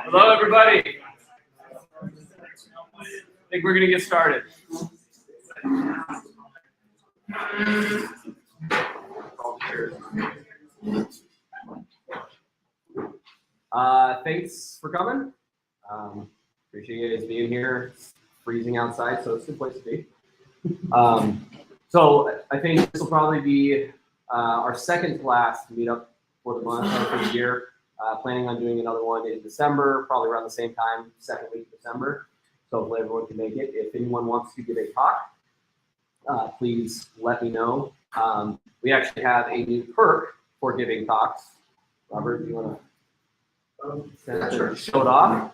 Hello, everybody. I think we're going to get started. Thanks for coming. Appreciate you guys being here. It's freezing outside, so it's a good place to be. So I think this will probably be our second to last meetup for the month or for the year. Planning on doing another one in December, probably around the same time, second week of December. So hopefully everyone can make it. If anyone wants to give a talk, please let me know. We actually have a new perk for giving talks. Robert, do you want to show it off?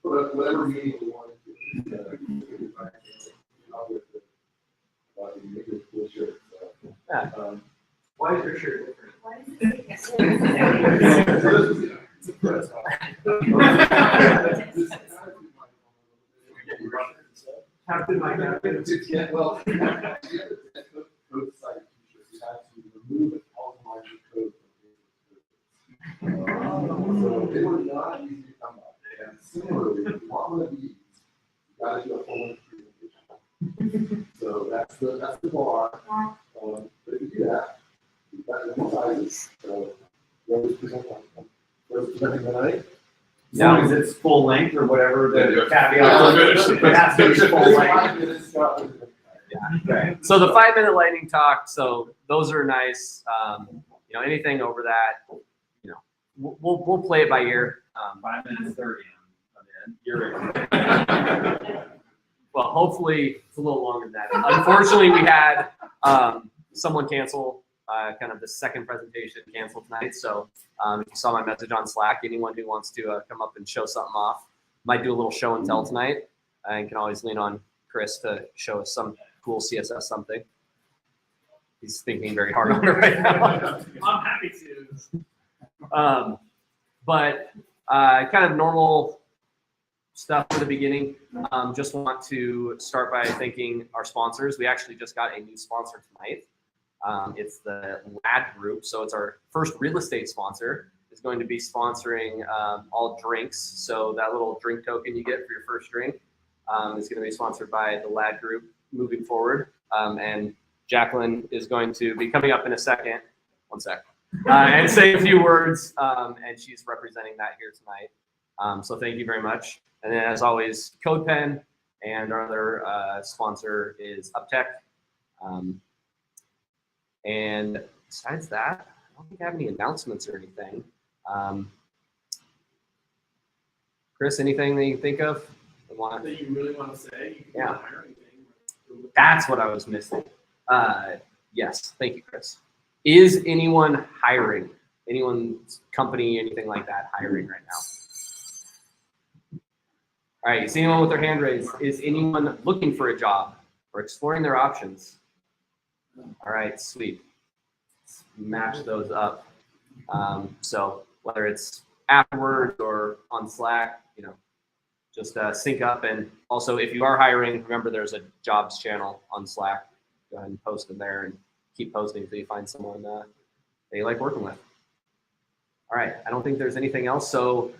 Whatever meeting you want to why is your shirt different? Captain, my captain. Well, code site features. You have to remove all the margin code from so they were not easy to come up. And similarly, if you want one of these, you got to do a full presentation. So that's the bar. But if you do that, you've got different sizes. So whoever's presenting tonight. As long as it's full length or whatever the caveat is, it has to be full length. Okay. So the 5-minute lightning talk. So those are nice. You know, anything over that, you know, we'll play it by ear. 5 minutes 30. I'm in. You're in. Well, hopefully it's a little longer than that. Unfortunately, we had someone cancel. Kind of the second presentation canceled tonight. So if you saw my message on Slack, anyone who wants to come up and show something off, might do a little show and tell tonight. And can always lean on Chris to show us some cool CSS something. He's thinking very hard on it right now. I'm happy to. But kind of normal stuff for the beginning. Just want to start by thanking our sponsors. We actually just got a new sponsor tonight. It's the LAD group, so it's our first real estate sponsor. Is going to be sponsoring all drinks. So that little drink token you get for your first drink is going to be sponsored by the LAD group moving forward. And Jacqueline is going to be coming up in a second. One sec. And say a few words, and she's representing that here tonight. So thank you very much. And then as always, CodePen, and our other sponsor is UpTech. And besides that, I don't think I have any announcements or anything. Chris, anything that you think of? That you really want to say? Yeah. That's what I was missing. Yes, thank you, Chris. Is anyone hiring? Anyone's company, anything like that, hiring right now? All right, you see anyone with their hand raised? Is anyone looking for a job or exploring their options? All right, sweet. Let's match those up. So whether it's afterwards or on Slack, you know, just sync up. And also, if you are hiring, remember there's a jobs channel on Slack. Go ahead and post them there and keep posting until you find someone that you like working with. All right, I don't think there's anything else. So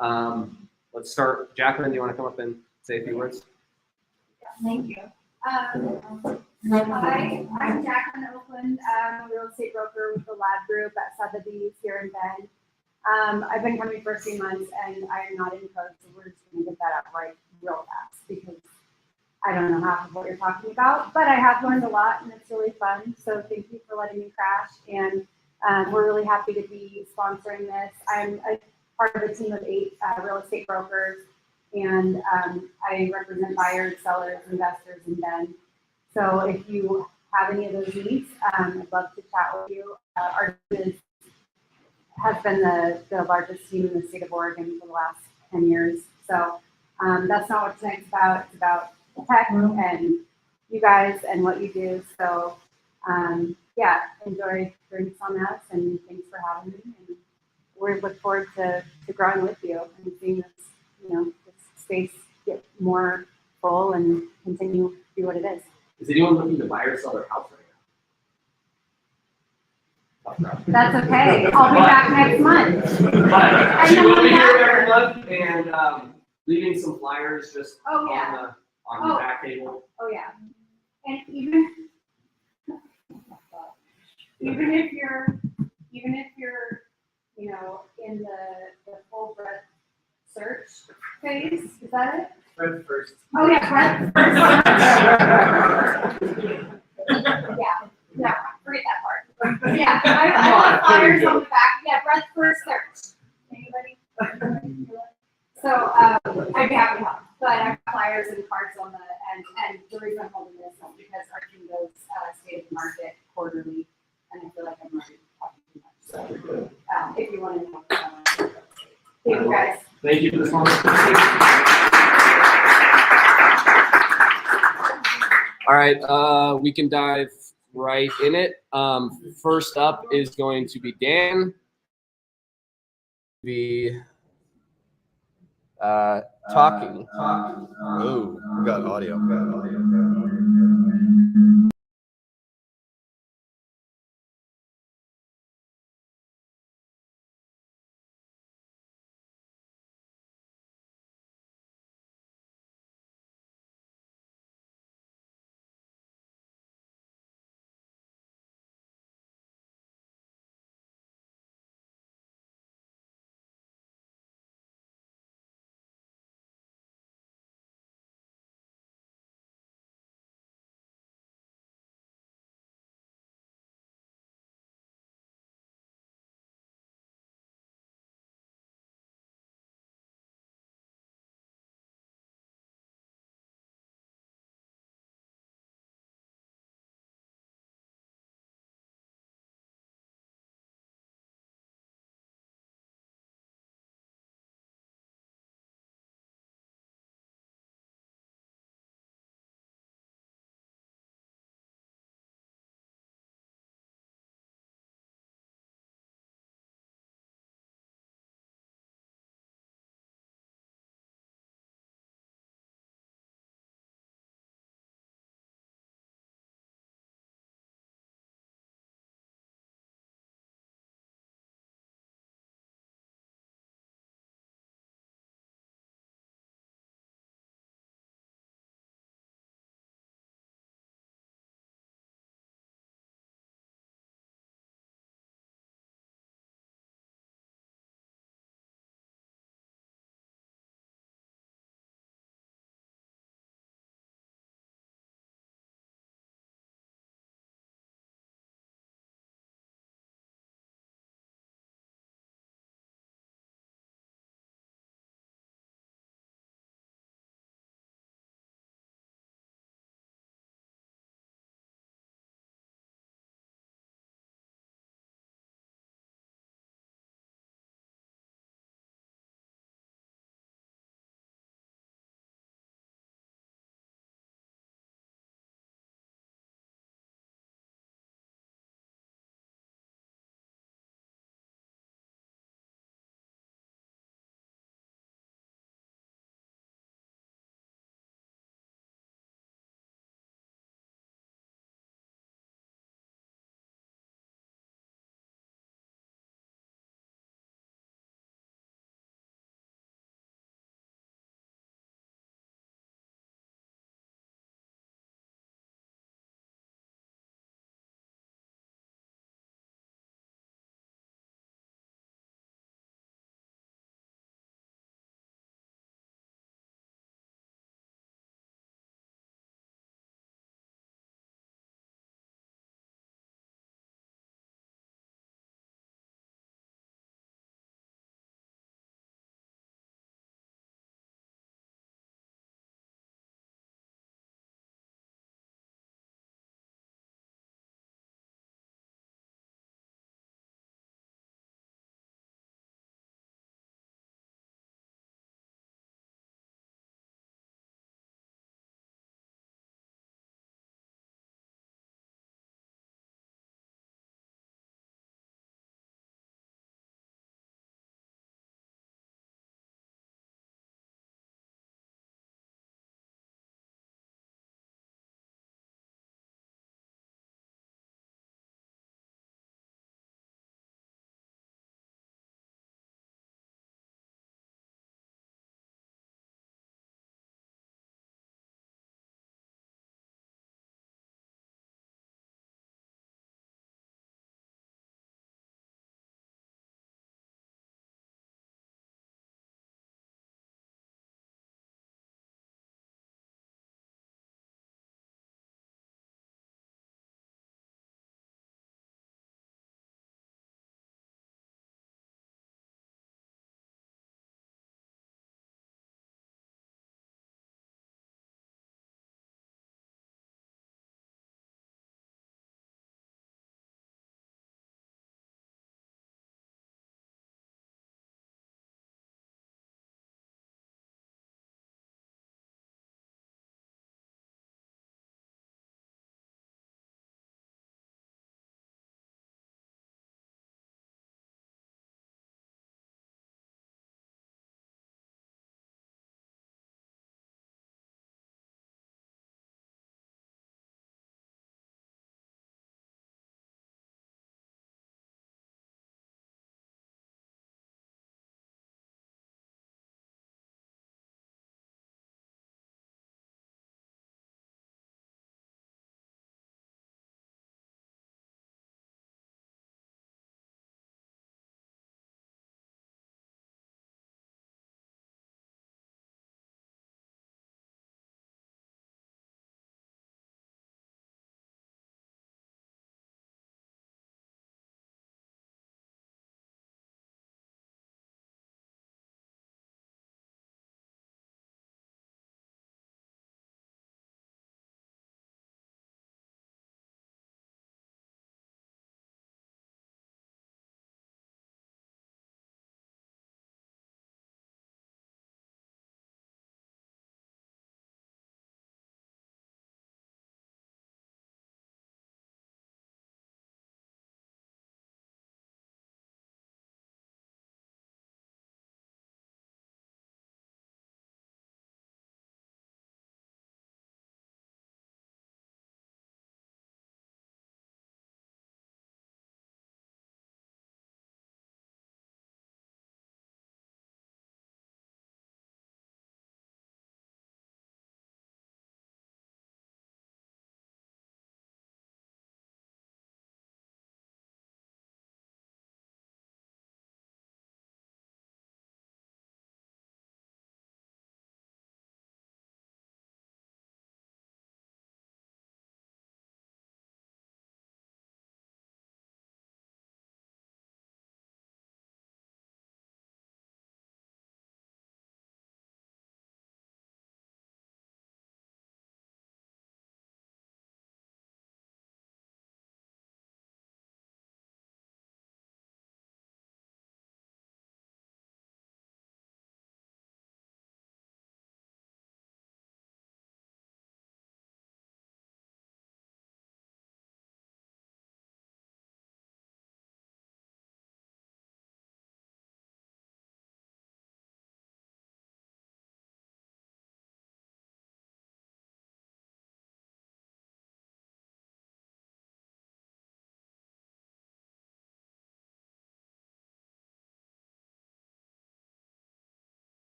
let's start. Jacqueline, do you want to come up and say a few words? Thank you. Hi, I'm Jacqueline Oakland. I'm a real estate broker with the LAD group at Sotheby's here in Bend. I've been coming for a few months and I am not in code, so we're just going to get that up right real fast because I don't know half of what you're talking about, but I have learned a lot and it's really fun. So thank you for letting me crash, and we're really happy to be sponsoring this. I'm a part of a team of 8 real estate brokers, and I represent buyers, sellers, investors in Bend. So if you have any of those needs, I'd love to chat with you. Our team has been the largest team in the state of Oregon for the last 10 years. So that's not what tonight's about. It's about tech and you guys and what you do. So Yeah, enjoy drinks on us, and thanks for having me. And we look forward to growing with you and seeing this, this space get more full and continue to be what it is. Is anyone looking to buy or sell their house right now? That's okay. I'll be back next month. But she will be here every month and leaving some flyers just Oh, yeah. on the back table. Oh, yeah. And even if you're, in the full breadth search phase, is that it? Fred first. Oh, yeah, breadth first. Yeah, forget that part. Yeah, I have flyers on the back. Yeah, breadth first search. Anybody? So, I'd be happy to help, but I have flyers and cards on and the reason I'm holding this is because our team goes state of the market quarterly, and I feel like I'm already talking too much. So, if you want to know, thank you guys. Thank you for this one. All right, we can dive right in it. First up is going to be Dan. Talking. Oh, we got audio.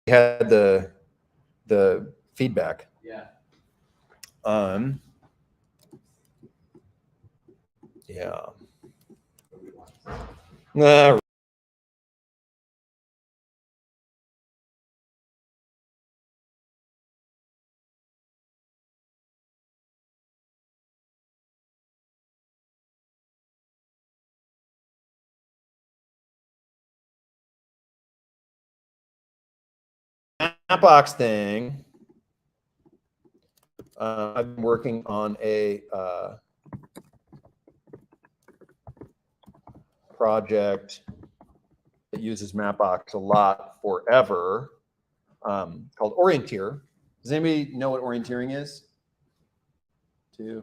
had the feedback. Yeah. Yeah. Nah. Mapbox thing. I've been working on a project that uses Mapbox a lot forever, called Orienteer. Does anybody know what orienteering is?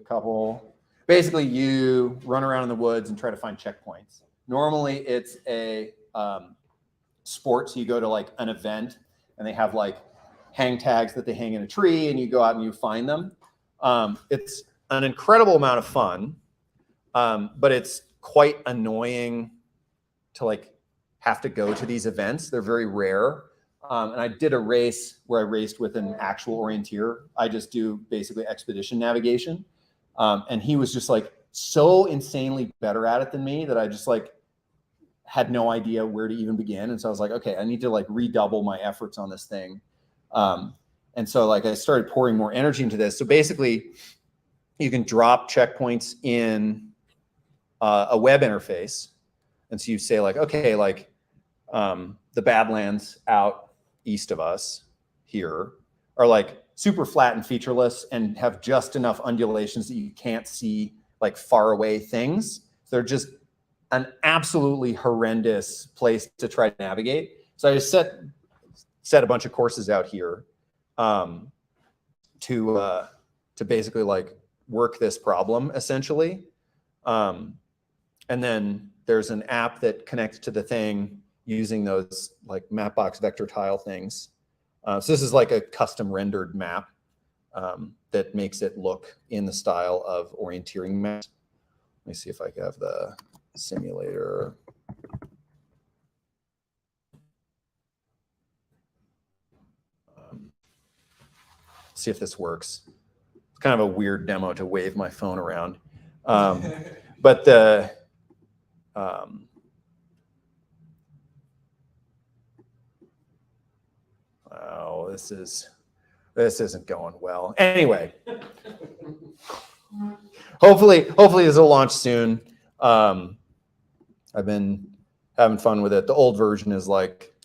Couple. Basically, you run around in the woods and try to find checkpoints. Normally, it's a sport, so you go to like an event and they have like hang tags that they hang in a tree, and you go out and you find them. It's an incredible amount of fun, but it's quite annoying to like have to go to these events. They're very rare. And I did a race where I raced with an actual orienteer. I just do basically expedition navigation. And he was just like so insanely better at it than me that I just like had no idea where to even begin. And so I was like, okay, I need to like redouble my efforts on this thing. And so like I started pouring more energy into this. So basically you can drop checkpoints in a web interface. And so you say like, okay, like the Badlands out east of us here are like super flat and featureless and have just enough undulations that you can't see like far away things. They're just an absolutely horrendous place to try to navigate. So I just set a bunch of courses out here to basically like work this problem essentially. And then there's an app that connects to the thing using those like Mapbox vector tile things. So this is like a custom rendered map that makes it look in the style of orienteering maps. Let me see if I have the simulator. See if this works. It's kind of a weird demo to wave my phone around. But the oh, this isn't going well. Anyway, hopefully this will launch soon. I've been having fun with it. The old version is like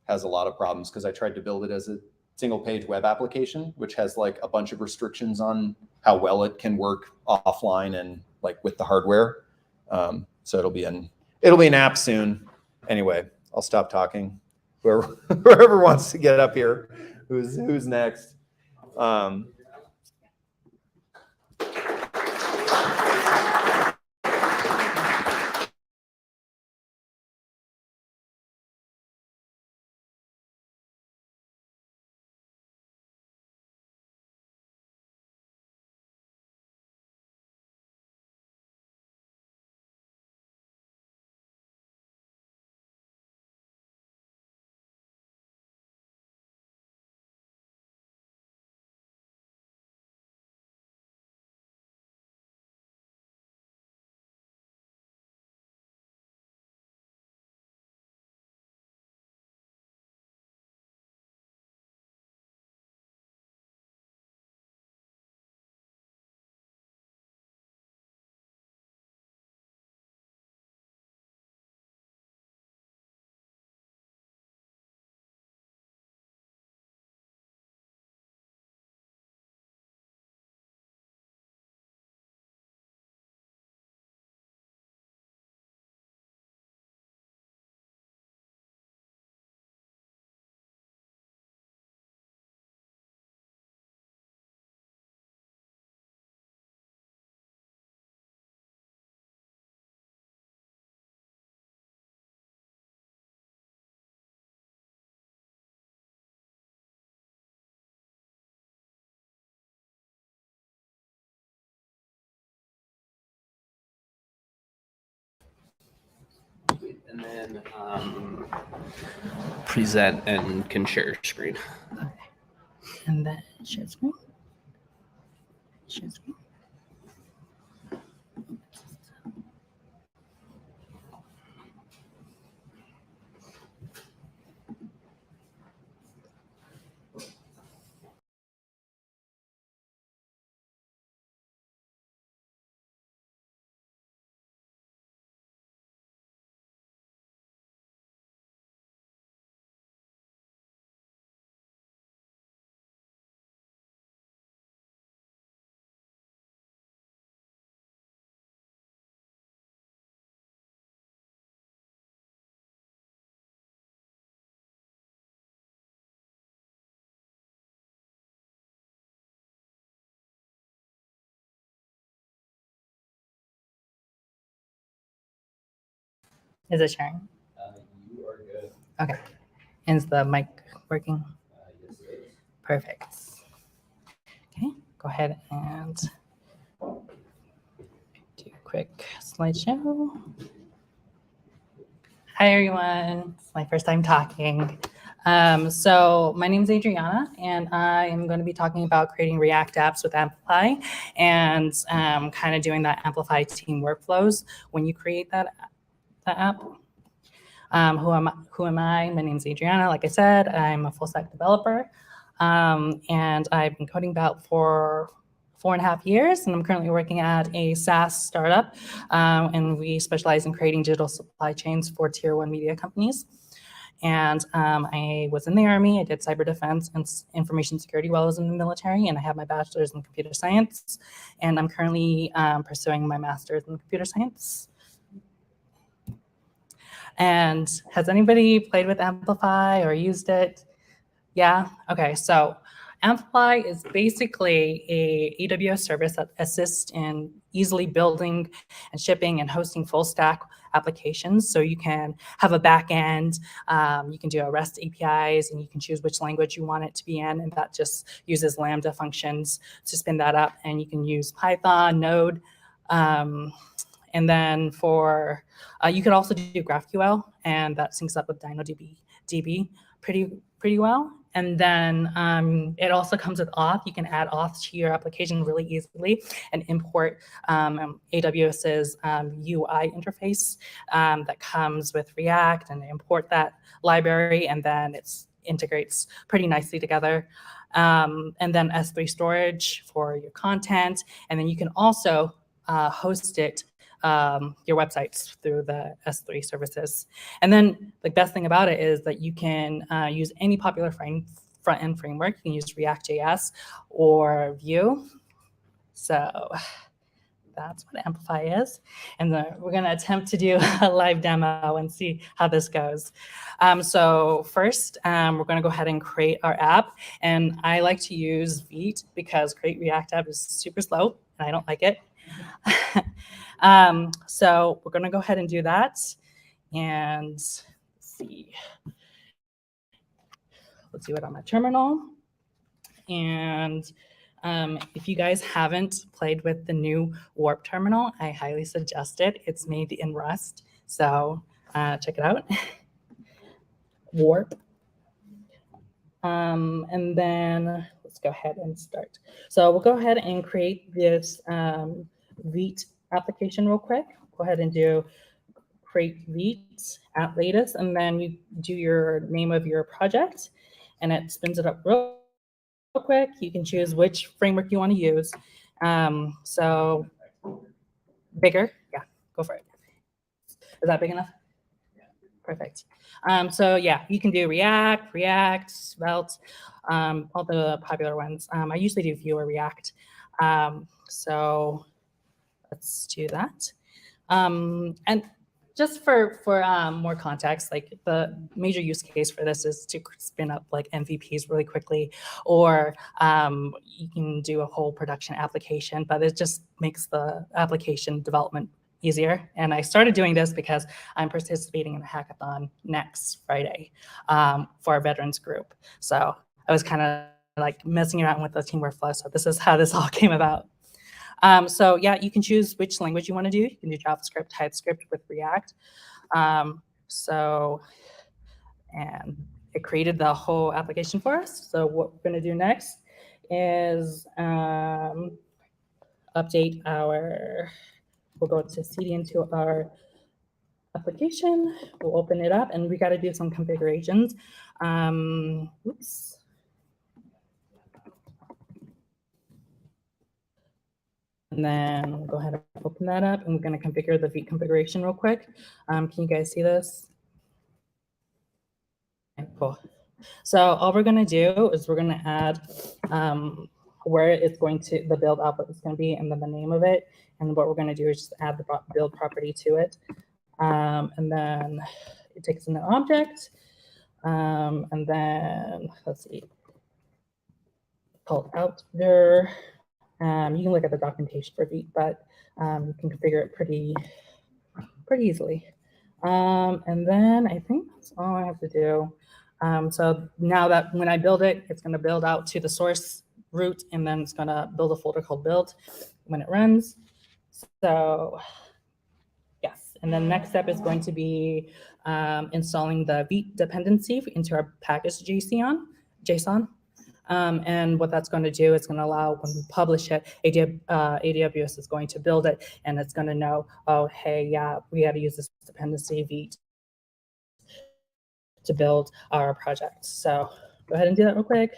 has a lot of problems because I tried to build it as a single page web application, which has like a bunch of restrictions on how well it can work offline and like with the hardware. So it'll be an app soon. Anyway, I'll stop talking. Whoever wants to get up here, who's next? and then present and can share your screen. And then share screen. Share screen. Is it sharing? You are good. Okay. Is the mic working? Yes, it is. Perfect. Okay, go ahead and do a quick slideshow. Hi, everyone. It's my first time talking. So my name is Adriana, and I am going to be talking about creating React apps with Amplify and kind of doing that Amplify team workflows when you create that app. Who am I? My name is Adriana. Like I said, I'm a full stack developer, and I've been coding about for 4.5 years, and I'm currently working at a SaaS startup, and we specialize in creating digital supply chains for tier 1 media companies. And I was in the Army. I did cyber defense and information security while I was in the military, and I have my bachelor's in computer science, and I'm currently pursuing my master's in computer science. And has anybody played with Amplify or used it? Yeah? Okay, so Amplify is basically a AWS service that assists in easily building and shipping and hosting full stack applications. So you can have a back end, you can do REST APIs, and you can choose which language you want it to be in, and that just uses Lambda functions to spin that up. And you can use Python, Node, and then for, you could also do GraphQL, and that syncs up with DynamoDB pretty well. And then it also comes with auth. You can add auth to your application really easily and import AWS's UI interface that comes with React, and import that library, and then it integrates pretty nicely together. And then S3 storage for your content, and then you can also host it your websites through the S3 services. And then the best thing about it is that you can use any popular front-end framework. You can use React.js or Vue. So that's what Amplify is. And we're going to attempt to do a live demo and see how this goes. So first, we're going to go ahead and create our app. And I like to use Vite because Create React App is super slow, and I don't like it. So we're going to go ahead and do that. And let's see it on my terminal. And if you guys haven't played with the new Warp terminal, I highly suggest it. It's made in Rust. So check it out. Warp. And then let's go ahead and start. So we'll go ahead and create this Vite application real quick. Go ahead and do create Vite at latest, and then you do your name of your project, and it spins it up real quick. You can choose which framework you want to use. So bigger, yeah, go for it. Is that big enough? Perfect. So yeah, you can do React, Svelte, all the popular ones. I usually do Vue or React. So let's do that. And just for more context, like the major use case for this is to spin up like MVPs really quickly, or you can do a whole production application, but it just makes the application development easier. And I started doing this because I'm participating in a hackathon next Friday for our veterans group. So I was kind of like messing around with the team workflow. So this is how this all came about. So yeah, you can choose which language you want to do. You can do JavaScript, TypeScript with React. So, and it created the whole application for us. So what we're going to do next is update our, we'll go to CD into our application. We'll open it up and we got to do some configurations. Oops. And then we'll go ahead and open that up and we're going to configure the Vite configuration real quick. Can you guys see this? Okay, cool. So all we're going to do is we're going to add where it's going to, the build output is going to be, and then the name of it. And what we're going to do is just add the build property to it. And then it takes in an object. And then let's see, called out there. You can look at the documentation for Vite, but you can configure it pretty easily. And then I think that's all I have to do. So now that when I build it, it's going to build out to the source root, and then it's going to build a folder called build when it runs. So yes, and then next step is going to be installing the Vite dependency into our package JSON. And what that's going to do is going to allow when we publish it, AWS is going to build it, and it's going to know, oh, hey, yeah, we had to use this dependency Vite to build our project. So go ahead and do that real quick.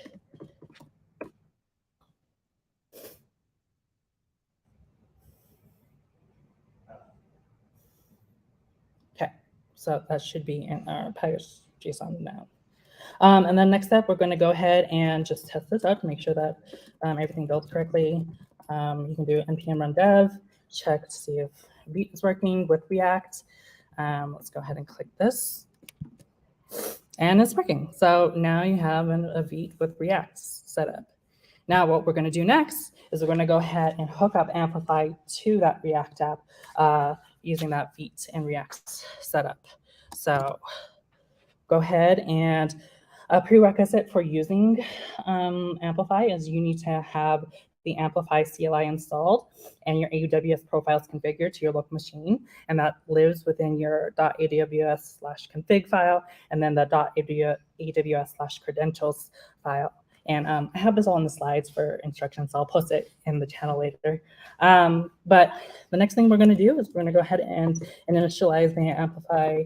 Okay, so that should be in our package JSON now. And then next step, we're going to go ahead and just test this out to make sure that everything builds correctly. You can do npm run dev, check to see if Vite is working with React. Let's go ahead and click this. And it's working. So now you have a Vite with React set up. Now what we're going to do next is we're going to go ahead and hook up Amplify to that React app using that Vite and React setup. So go ahead, and a prerequisite for using Amplify is you need to have the Amplify CLI installed and your AWS profiles configured to your local machine, and that lives within your .aws/config file and then the .aws/credentials file. And I have this all in the slides for instructions, so I'll post it in the channel later. But the next thing we're going to do is we're going to go ahead and initialize the Amplify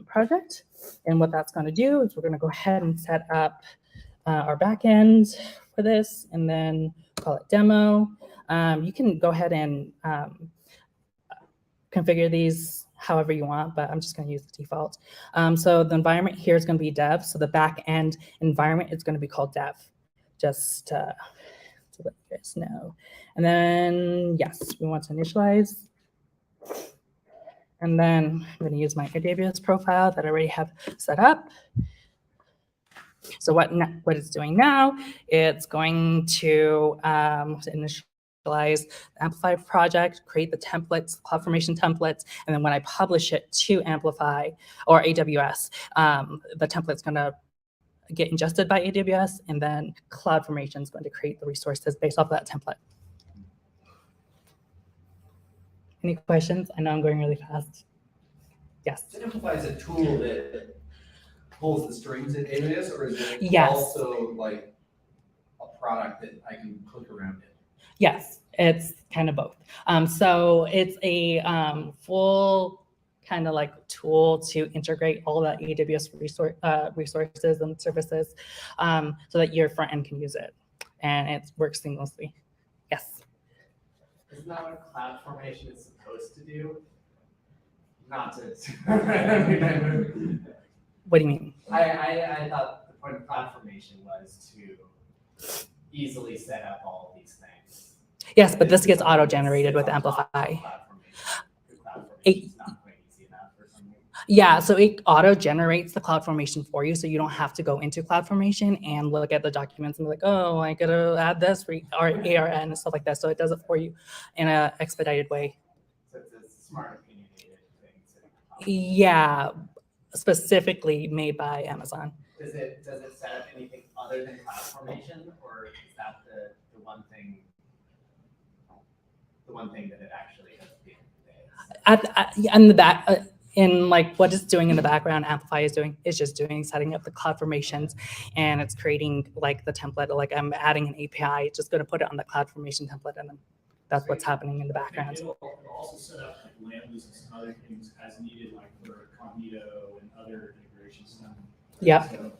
project. And what that's going to do is we're going to go ahead and set up our backend for this, and then call it demo. You can go ahead and configure these however you want, but I'm just going to use the default. So the environment here is going to be dev. So the backend environment is going to be called dev, just to let you guys know. And then, yes, we want to initialize. And then I'm going to use my AWS profile that I already have set up. So what it's doing now, it's going to initialize the Amplify project, create the templates, CloudFormation templates, and then when I publish it to Amplify or AWS, the template's going to get ingested by AWS, and then CloudFormation is going to create the resources based off of that template. Any questions? I know I'm going really fast. Yes. Amplify is a tool that pulls the strings in AWS, or is it Yes. also like a product that I can click around it? Yes, it's kind of both. So it's a full kind of like tool to integrate all the AWS resources and services so that your front end can use it, and it works seamlessly. Yes. Isn't that what CloudFormation is supposed to do? Not to. I mean, What do you mean? I thought the point of CloudFormation was to easily set up all of these things. Yes, but this gets auto-generated with Amplify. CloudFormation's not quite easy enough or something. Yeah, so it auto-generates the CloudFormation for you, so you don't have to go into CloudFormation and look at the documents and be like, oh, I gotta add this or ARN and stuff like that. So it does it for you in an expedited way. So it's a smart opinionated thing. Yeah, specifically made by Amazon. Does it set up anything other than CloudFormation, or is that the one thing that it actually has been? On the back, in like what it's doing in the background, Amplify is doing, is just doing setting up the cloud formations, and it's creating like the template. Like I'm adding an API, just going to put it on the cloud formation template, and then that's what's happening in the background. It'll also set up like lambdas and some other things as needed, like for Cognito and other integrations done. Yep. So,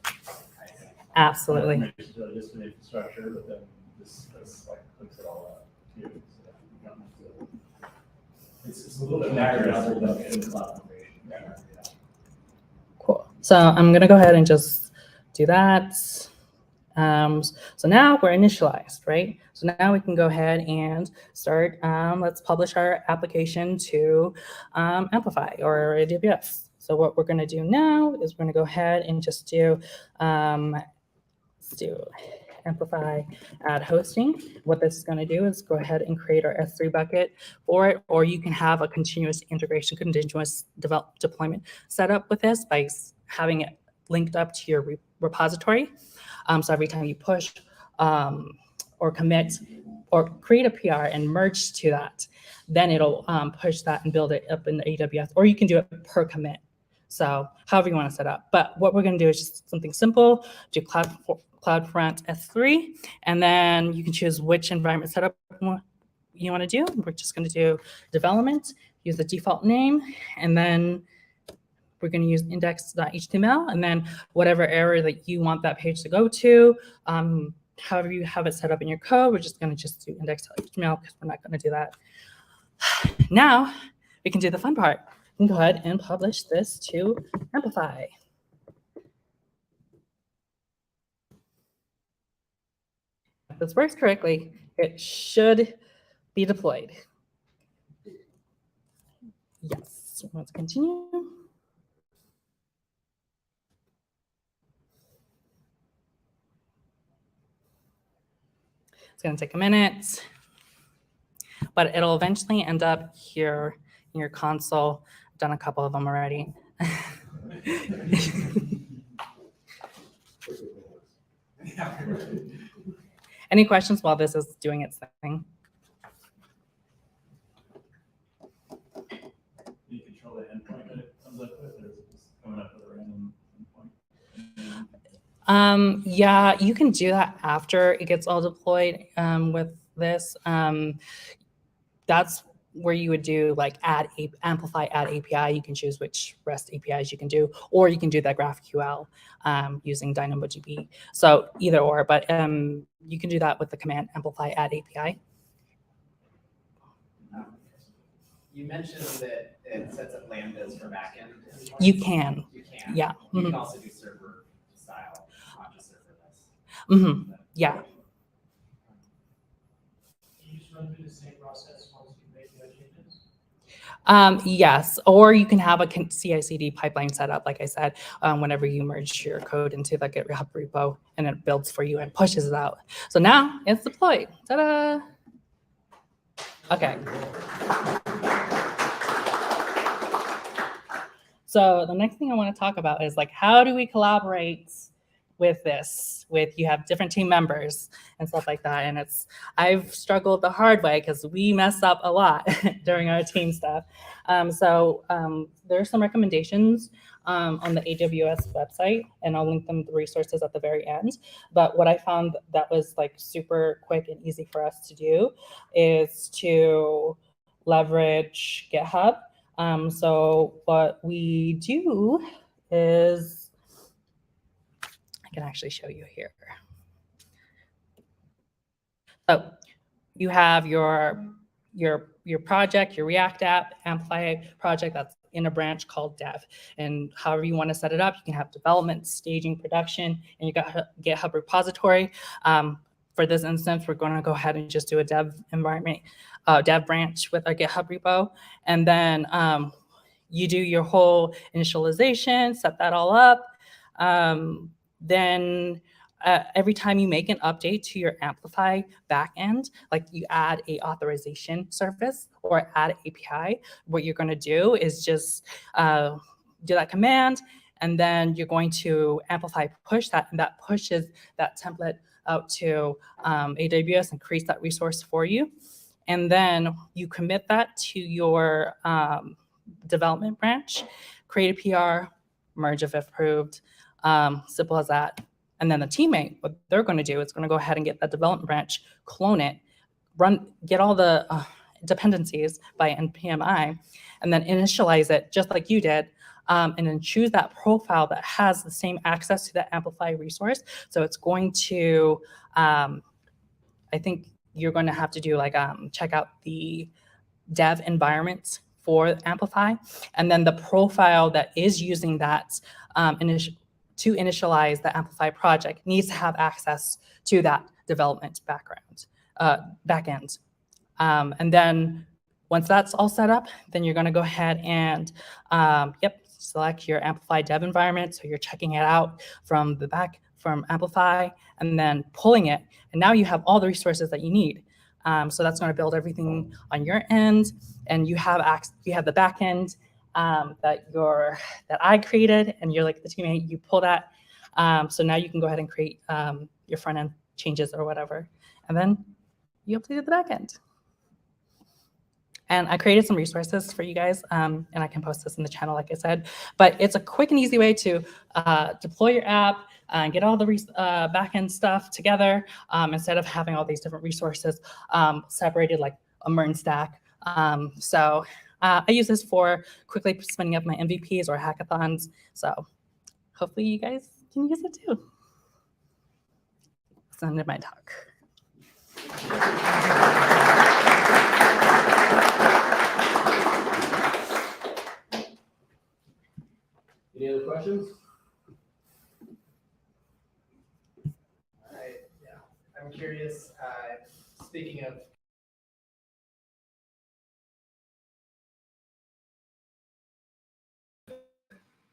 Absolutely. Just an infrastructure, but then this like hooks it all up too. So that you don't have to, it's a little bit narrower other than in cloud formation. Yeah. Cool. So I'm going to go ahead and just do that. So now we're initialized, right? So now we can go ahead and start, let's publish our application to Amplify or AWS. So what we're going to do now is we're going to go ahead and just do, let's do Amplify add hosting. What this is going to do is go ahead and create our S3 bucket for it, or you can have a continuous integration, continuous deployment set up with this by having it linked up to your repository. So every time you push or commit or create a PR and merge to that, then it'll push that and build it up in the AWS, or you can do it per commit. So however you want to set up. But what we're going to do is just something simple, do CloudFront S3, and then you can choose which environment setup you want to do. We're just going to do development, use the default name, and then we're going to use index.html, and then whatever area that you want that page to go to, however you have it set up in your code, we're just going to just do index.html because we're not going to do that. Now we can do the fun part. We can go ahead and publish this to Amplify. If this works correctly, it should be deployed. Yes, let's continue. It's going to take a minute, but it'll eventually end up here in your console. I've done a couple of them already. Any questions while this is doing its thing? You control the endpoint that it comes up with, or is it just coming up with a random endpoint? Yeah, you can do that after it gets all deployed with this. That's where you would do like Amplify add API. You can choose which REST APIs you can do, or you can do that GraphQL using DynamoDB. So either or, but you can do that with the command Amplify add API. You mentioned that it sets up lambdas for backend. You can. You can. Yeah. You Mhm. can also do server style, not just serverless. Yeah. Can you just run through the same process once you make the changes? Yes, or you can have a CI/CD pipeline set up, like I said, whenever you merge your code into the GitHub repo, and it builds for you and pushes it out. So now it's deployed. Ta-da! Okay. So the next thing I want to talk about is like, how do we collaborate with this? You have different team members and stuff like that. And I've struggled the hard way because we mess up a lot during our team stuff. So there are some recommendations on the AWS website, and I'll link them the resources at the very end. But what I found that was like super quick and easy for us to do is to leverage GitHub. So what we do is, I can actually show you here. So you have your project, your React app, Amplify project that's in a branch called dev. And however you want to set it up, you can have development, staging, production, and you got GitHub repository. For this instance, we're going to go ahead and just do a dev environment, dev branch with our GitHub repo. And then you do your whole initialization, set that all up. Then every time you make an update to your Amplify backend, like you add a authorization service or add an API, what you're going to do is just do that command, and then you're going to Amplify push that, and that pushes that template out to AWS and creates that resource for you. And then you commit that to your development branch, create a PR, merge if approved, simple as that. And then the teammate, what they're going to do is going to go ahead and get that development branch, clone it, get all the dependencies by npmi, and then initialize it just like you did, and then choose that profile that has the same access to that Amplify resource. So it's going to, I think you're going to have to do like check out the dev environments for Amplify, and then the profile that is using that to initialize the Amplify project needs to have access to that development backend. And then once that's all set up, then you're going to go ahead and select your Amplify dev environment. So you're checking it out from Amplify and then pulling it. And now you have all the resources that you need. So that's going to build everything on your end, and you have the back end that I created, and you're like the teammate. You pull that, so now you can go ahead and create your front end changes or whatever, and then you updated the back end. And I created some resources for you guys, and I can post this in the channel, like I said. But it's a quick and easy way to deploy your app and get all the backend stuff together instead of having all these different resources separated like a MERN stack. So I use this for quickly spinning up my MVPs or hackathons. So hopefully you guys can use it too. That's the end of my talk. Any other questions? All right, yeah. I'm curious, speaking of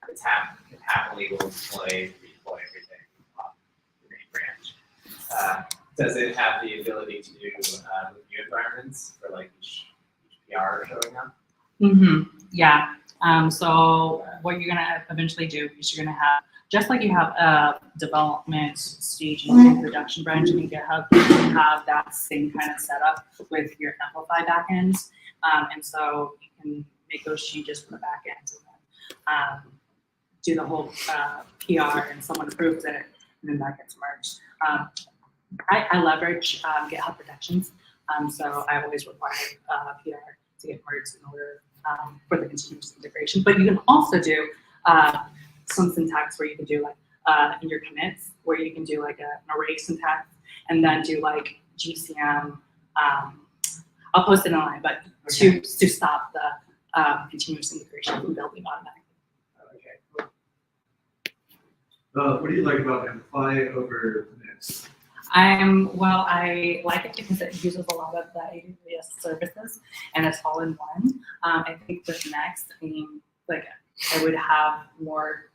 It's happily will redeploy everything on the main branch. Does it have the ability to do review environments for like each PR showing up? Yeah. So what you're gonna eventually do is you're gonna have, just like you have a development, staging, and production branch in GitHub, you can have that same kind of setup with your Amplify backends. And so you can make those changes for the backends and then do the whole PR, and someone approves it, and then that gets merged. I leverage GitHub protections, so I always require PR to get merged in order for the continuous integration. But you can also do some syntax where you can do like in your commits, where you can do like an array syntax, and then do like GCM. I'll post it online, but to stop the continuous integration from building automatically. okay, cool. What do you like about Amplify over Nix? I like it because it uses a lot of the AWS services and it's all in one. I think with Next, like I would have more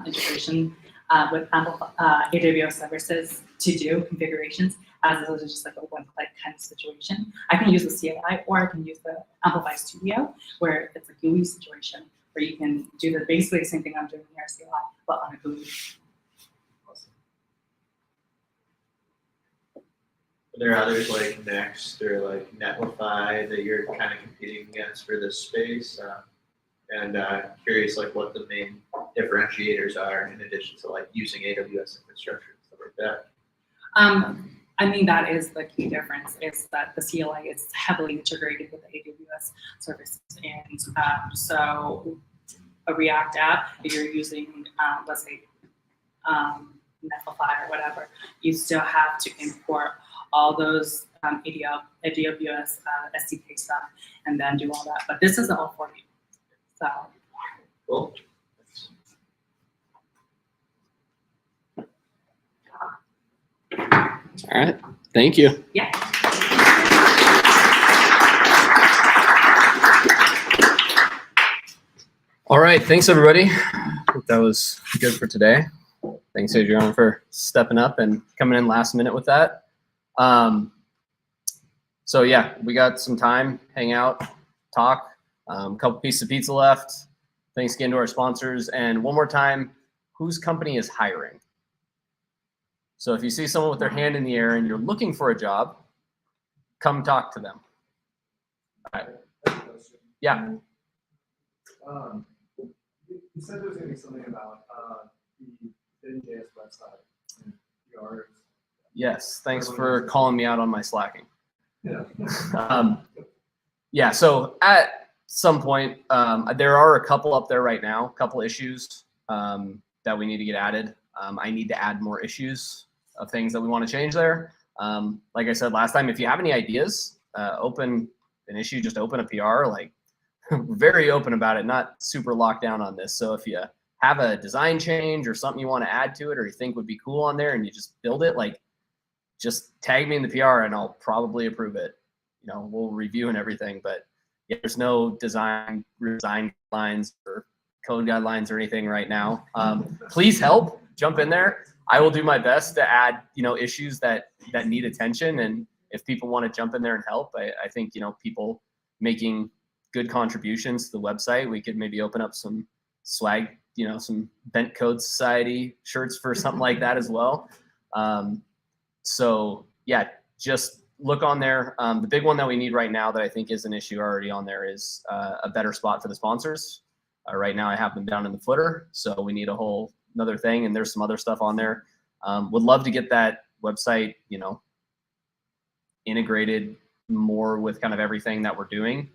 integration with AWS services to do configurations, as opposed to just like a one-click kind of situation. I can use the CLI, or I can use the Amplify Studio, where it's a GUI situation where you can do basically the same thing I'm doing here at CLI, but on a GUI. Are there others like Next or like Netlify that you're kind of competing against for this space? And curious like what the main differentiators are in addition to like using AWS infrastructure and stuff like that. I mean, that is the key difference, is that the CLI is heavily integrated with the AWS services. And so a React app, if you're using, let's say, Netlify or whatever, you still have to import all those AWS SDK stuff and then do all that. But this is all for you. So. Cool. All right. Thank you. Yeah. All right. Thanks, everybody. I think that was good for today. Thanks, Adriana, for stepping up and coming in last minute with that. So yeah, we got some time, hang out, talk, a couple pieces of pizza left. Thanks again to our sponsors. And one more time, whose company is hiring? So if you see someone with their hand in the air and you're looking for a job, come talk to them. All right. Yeah. You said there was gonna be something about the BendJS website and PRs. Yes, thanks for calling me out on my slacking. Yeah. Yeah, so at some point, there are a couple up there right now, a couple issues that we need to get added. I need to add more issues of things that we want to change there. Like I said last time, if you have any ideas, open an issue, just open a PR. Like, we're very open about it, not super locked down on this. So if you have a design change or something you want to add to it or you think would be cool on there and you just build it, like, just tag me in the PR and I'll probably approve it. You know, we'll review and everything, but yeah, there's no design guidelines or code guidelines or anything right now. Please help, jump in there. I will do my best to add, you know, issues that need attention. And if people want to jump in there and help, I think, you know, people making good contributions to the website, we could maybe open up some swag, you know, some Bent Code Society shirts for something like that as well. So yeah, just look on there. The big one that we need right now that I think is an issue already on there is a better spot for the sponsors. Right now I have them down in the footer, so we need a whole another thing, and there's some other stuff on there. Would love to get that website, you know, integrated more with kind of everything that we're doing.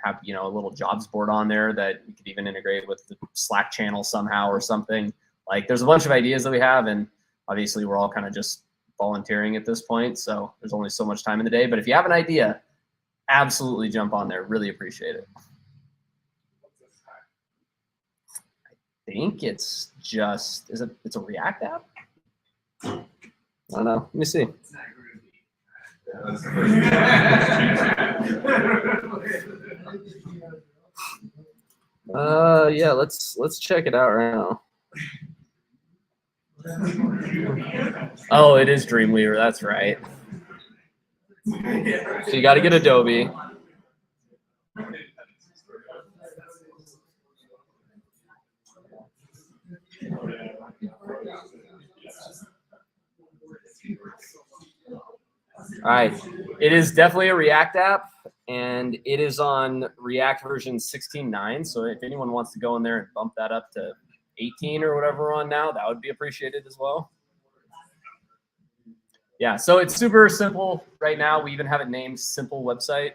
Have, you know, a little jobs board on there that we could even integrate with the Slack channel somehow or something. Like, there's a bunch of ideas that we have, and obviously we're all kind of just volunteering at this point, so there's only so much time in the day. But if you have an idea, absolutely jump on there. Really appreciate it. I think it's just, it's a React app? I don't know. Let me see. Yeah, let's check it out right now. Oh, it is Dreamweaver. That's right. So you got to get Adobe. All right, it is definitely a React app, and it is on React version 16.9. So if anyone wants to go in there and bump that up to 18 or whatever we're on now, that would be appreciated as well. Yeah, so it's super simple right now. We even have it named Simple Website.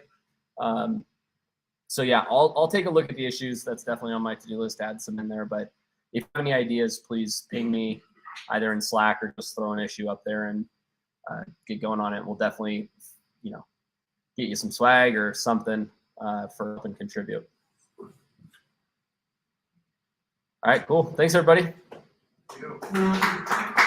So yeah, I'll take a look at the issues. That's definitely on my to-do list, add some in there. But if you have any ideas, please ping me either in Slack or just throw an issue up there and get going on it. We'll definitely, you know, get you some swag or something for help and contribute. All right, cool. Thanks, everybody. Thank you.